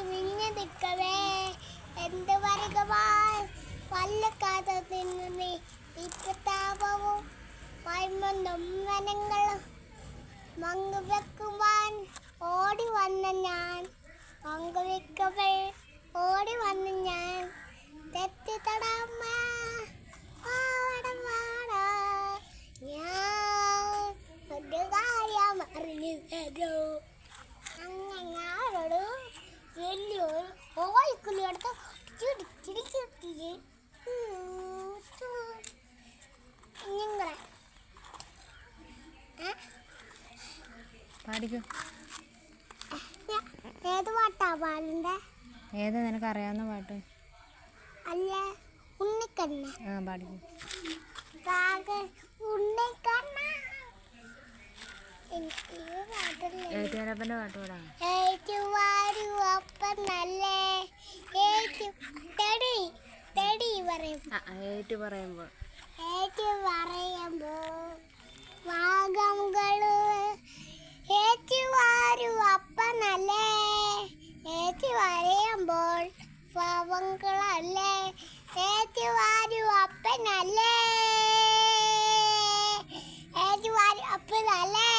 നിന്നെ നിൽക്കവേ എന്ത് വരകമായി വല്ല കഥ തിന്നു ഇപ്പത്താപവും വൈമൊന്നൊമ്മനങ്ങളും മങ്കുവെക്കുവാൻ ഓടി വന്ന ഞാൻ മങ്കുവെക്കവേ ഓടി വന്ന ഞാൻ തെറ്റിത്തടമ്മ ഞാൻ ഒരു കാര്യം അറിഞ്ഞു തരൂ അങ്ങോട് വലിയൊരു ഓയിക്കുള്ളിയെടുത്ത് ചിടിച്ചിടിച്ചിട്ടില്ലേ നിങ്ങളെ പാടിക്കോ. ഏത് പാട്ടാ പാടണ്ടേ? ഏതാ നിനക്ക് അറിയാവുന്ന പാട്ട്? അല്ല ഉണ്ണിക്കണ്ണ. പാടിക്കോ. ഉണ്ണിക്കണ്ണ ഏറ്റുമാനപ്പൻ്റെ പാട്ട് പാടാ. ഏറ്റുവാരുവപ്പനല്ലേ തടി ഏറ്റു പറയുമ്പോൾ വാഗങ്ങള് ഏറ്റുവാരുവപ്പനല്ലേ ഏറ്റുവരയുമ്പോൾ പാവങ്ങളല്ലേ ഏറ്റുവാരുവപ്പനല്ലേ ഏറ്റുവാരുവപ്പനല്ലേ